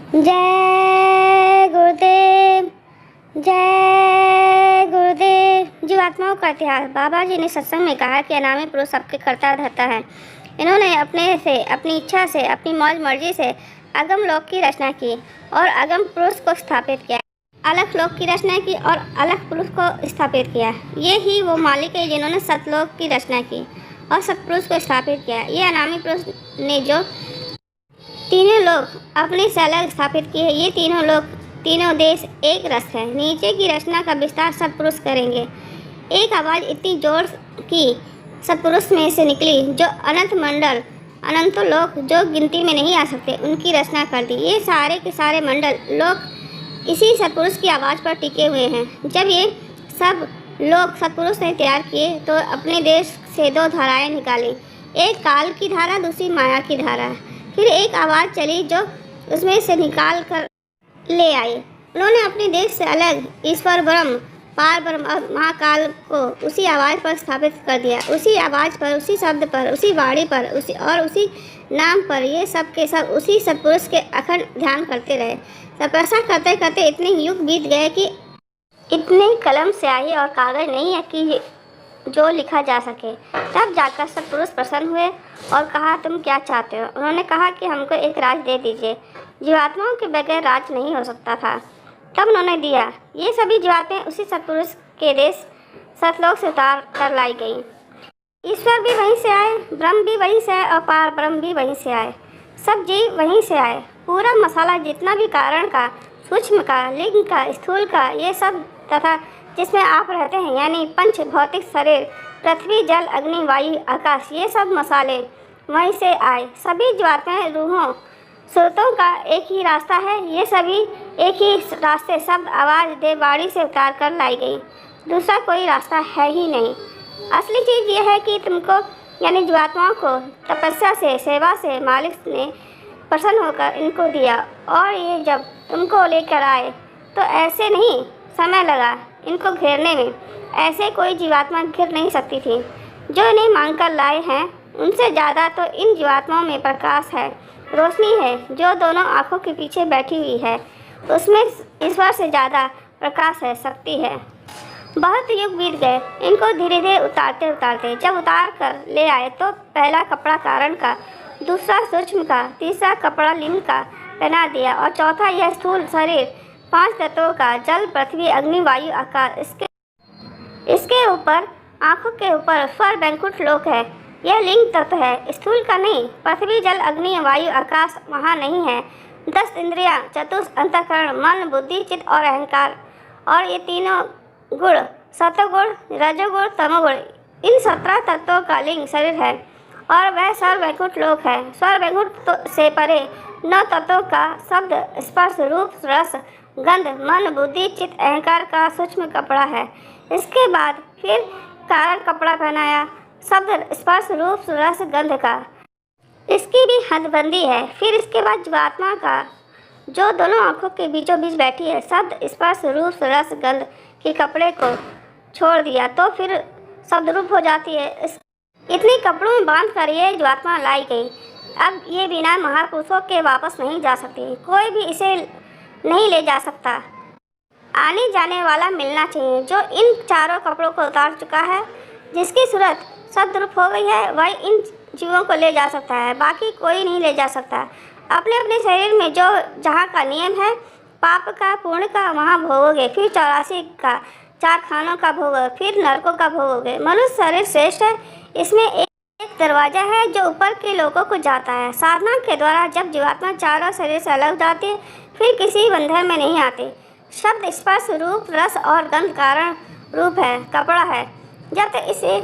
जय गुरुदेव, जय गुरुदेव। जीवात्माओं का इतिहास। बाबा जी ने सत्संग में कहा कि अनामी पुरुष सबके कर्ता धर्ता है। इन्होंने अपने से, अपनी इच्छा से, अपनी मौज मर्जी से अगम लोक की रचना की और अगम पुरुष को स्थापित किया। अलग लोक की रचना की और अलग पुरुष को स्थापित किया। ये ही वो मालिक है जिन्होंने सतलोक की रचना की और सतपुरुष को स्थापित किया। ये अनामी पुरुष ने जो तीनों लोग अपने से अलग स्थापित किए, ये तीनों लोग, तीनों देश एक रस है। नीचे की रचना का विस्तार सतपुरुष करेंगे। एक आवाज़ इतनी जोर की सतपुरुष में से निकली जो अनंत मंडल, अनंतों लोक जो गिनती में नहीं आ सकते, उनकी रचना कर दी। ये सारे के सारे मंडल लोक इसी सतपुरुष की आवाज़ पर टिके हुए हैं। जब ये सब लोग सतपुरुष ने तैयार किए तो अपने देश से दो धाराएं निकाली, एक काल की धारा, दूसरी माया की धारा। फिर एक आवाज़ चली जो उसमें से निकाल कर ले आई। उन्होंने अपने देश से अलग ईश्वर ब्रह्म, पार ब्रह्म और महाकाल को उसी आवाज़ पर स्थापित कर दिया। उसी आवाज़ पर, उसी शब्द पर, उसी वाणी पर, उसी नाम पर ये सब के सब उसी सतपुरुष के अखंड ध्यान करते रहे। तपस्या करते करते इतने युग बीत गए कि इतने कलम स्याही और कागज़ नहीं है कि जो लिखा जा सके। तब जाकर सतपुरुष प्रसन्न हुए और कहा, तुम क्या चाहते हो? उन्होंने कहा कि हमको एक राज दे दीजिए। जीवात्माओं के बगैर राज नहीं हो सकता था। तब उन्होंने दिया। ये सभी जीवात्माएं उसी सतपुरुष के देश सतलोक से उतार कर लाई गई। ईश्वर भी वहीं से आए, ब्रह्म भी वहीं से आए और पार ब्रह्म भी वहीं से आए। सब जीव वहीं से आए। पूरा मसाला जितना भी कारण का, सूक्ष्म का, लिंग का, स्थूल का, ये सब तथा जिसमें आप रहते हैं यानी पंच भौतिक शरीर, पृथ्वी, जल, अग्नि, वायु, आकाश, ये सब मसाले वहीं से आए। सभी जीवात्माएं रूहों, स्रोतों का एक ही रास्ता है। ये सभी एक ही रास्ते, शब्द, आवाज़, देव, वाणी से उतार कर लाई गई। दूसरा कोई रास्ता है ही नहीं। असली चीज़ ये है कि तुमको यानी जीवात्माओं को तपस्या से, सेवा से मालिक ने प्रसन्न होकर इनको दिया। और ये जब तुमको लेकर आए तो ऐसे नहीं समय लगा इनको घेरने में। ऐसे कोई जीवात्मा घिर नहीं सकती थी। जो इन्हें मांगकर लाए हैं उनसे ज़्यादा तो इन जीवात्माओं में प्रकाश है, रोशनी है। जो दोनों आँखों के पीछे बैठी हुई है उसमें ईश्वर से ज़्यादा प्रकाश है, शक्ति है। बहुत युग बीत गए। इनको धीरे धीरे उतारते उतारते जब उतार कर ले आए तो पहला कपड़ा कारण का, दूसरा सूक्ष्म का, तीसरा कपड़ा लिंग का पहना दिया और चौथा यह स्थूल शरीर, 5 तत्वों का, जल, पृथ्वी, अग्नि, वायु, आकाश। इसके ऊपर, आँखों के ऊपर स्वर वैकुंठ लोक है। यह लिंग तत्व है, स्थूल का नहीं। पृथ्वी, जल, अग्नि, वायु, आकाश वहाँ नहीं है। 10 इंद्रियाँ, चतुष अंतःकरण, मन, बुद्धि, चित्त और अहंकार, और ये तीनों गुण, सतोगुण, रजोगुण, तमोगुण, इन 17 तत्वों का लिंग शरीर है और वह स्वर वैकुंठ लोक है। स्वर वैकुंठ से परे 9 तत्वों का शब्द, स्पर्श, रूप, रस, गंध, मन, बुद्धि, चित्त, अहंकार का सूक्ष्म कपड़ा है। इसके बाद फिर कारण कपड़ा पहनाया, शब्द, स्पर्श, रूप, रस, गंध का। इसकी भी हदबंदी है। फिर इसके बाद जीवात्मा का जो दोनों आँखों के बीचों बीच बैठी है, शब्द, स्पर्श, रूप, रस, गंध के कपड़े को छोड़ दिया तो फिर शब्द रूप हो जाती है। इतने कपड़ों में बांध कर ये जीवात्मा लाई गई। अब ये बिना महापुरुषों के वापस नहीं जा सकती। कोई भी इसे नहीं ले जा सकता। आने जाने वाला मिलना चाहिए जो इन चारों कपड़ों को उतार चुका है, जिसकी सूरत सद्रूप हो गई है, वही इन जीवों को ले जा सकता है, बाकी कोई नहीं ले जा सकता। अपने अपने शरीर में जो जहाँ का नियम है, पाप का, पुण्य का, वहाँ भोगोगे। फिर 84 का 4 खानों का भोगोगे, फिर नरकों का भोगोगे। मनुष्य शरीर श्रेष्ठ है। इसमें एक दरवाज़ा है जो ऊपर के लोगों को जाता है। साधना के द्वारा जब जीवात्मा चारों शरीर से अलग जाती है फिर किसी बंधन में नहीं आती। शब्द, स्पर्श, रूप, रस और गंध कारण रूप है, कपड़ा है। जब तक इसे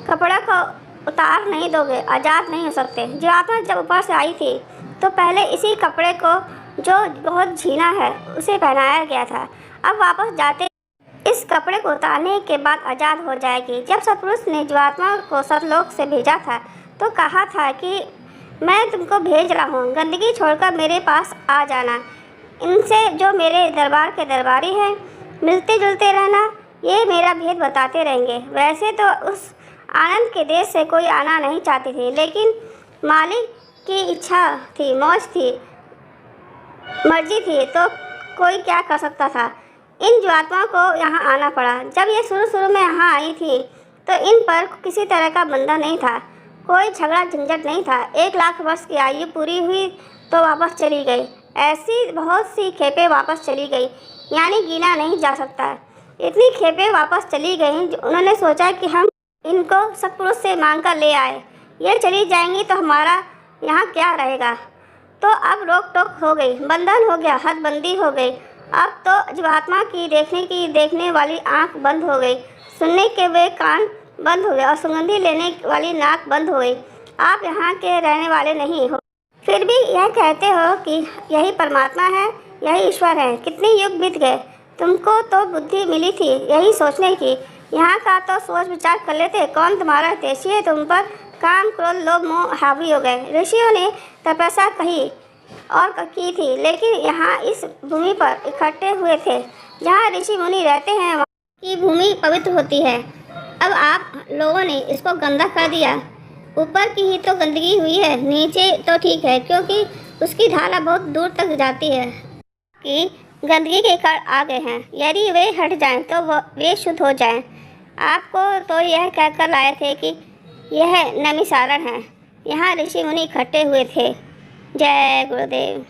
कपड़ा को उतार नहीं दोगे आज़ाद नहीं हो सकते। जीवात्मा जब ऊपर से आई थी तो पहले इसी कपड़े को जो बहुत झीना है उसे पहनाया गया था। अब वापस जाते इस कपड़े को उतारने के बाद आज़ाद हो जाएगी। जब सतपुरुष ने जीवात्मा को सतलोक से भेजा था तो कहा था कि मैं तुमको भेज रहा हूँ, गंदगी छोड़कर मेरे पास आ जाना। इनसे जो मेरे दरबार के दरबारी हैं मिलते जुलते रहना, ये मेरा भेद बताते रहेंगे। वैसे तो उस आनंद के देश से कोई आना नहीं चाहती थी, लेकिन मालिक की इच्छा थी, मौज थी। मर्जी थी तो कोई क्या कर सकता था। इन जीवात्माओं को यहाँ आना पड़ा। जब ये शुरू में यहाँ आई थी तो इन पर किसी तरह का बंधन नहीं था, कोई झगड़ा झंझट नहीं था। 1 लाख वर्ष की आयु पूरी हुई तो वापस चली गई। ऐसी बहुत सी खेपें वापस चली गई, यानी गिना नहीं जा सकता। इतनी खेपें वापस चली गईं, उन्होंने सोचा कि हम इनको सत्पुरुष से मांग कर ले आए। ये चली जाएंगी तो हमारा यहाँ क्या रहेगा। तो अब रोक टोक हो गई, बंधन हो गया, हदबंदी हो गई। अब तो जीवात्मा की देखने वाली आँख बंद हो गई, सुनने के वे कान बंद हो गए और सुगंधी लेने वाली नाक बंद हो गई। आप यहाँ के रहने वाले नहीं हो, फिर भी यह कहते हो कि यही परमात्मा है, यही ईश्वर है। कितने युग बीत गए, तुमको तो बुद्धि मिली थी यही सोचने की। यहाँ का तो सोच विचार कर लेते। कौन तुम्हारा हितैषी है, तुम पर काम क्रोध लोभ मोह हावी हो गए। ऋषियों ने तपस्या की थी, लेकिन यहाँ इस भूमि पर इकट्ठे हुए थे। जहाँ ऋषि मुनि रहते हैं वहाँ की भूमि पवित्र होती है। अब आप लोगों ने इसको गंदा कर दिया। ऊपर की ही तो गंदगी हुई है, नीचे तो ठीक है, क्योंकि उसकी धारा बहुत दूर तक जाती है कि गंदगी के कण आ गए हैं। यदि वे हट जाएं तो वे शुद्ध हो जाएं। आपको तो यह कहकर लाए थे कि यह नैमिषारण्य है, यहाँ ऋषि मुनि इकट्ठे हुए थे। जय गुरुदेव।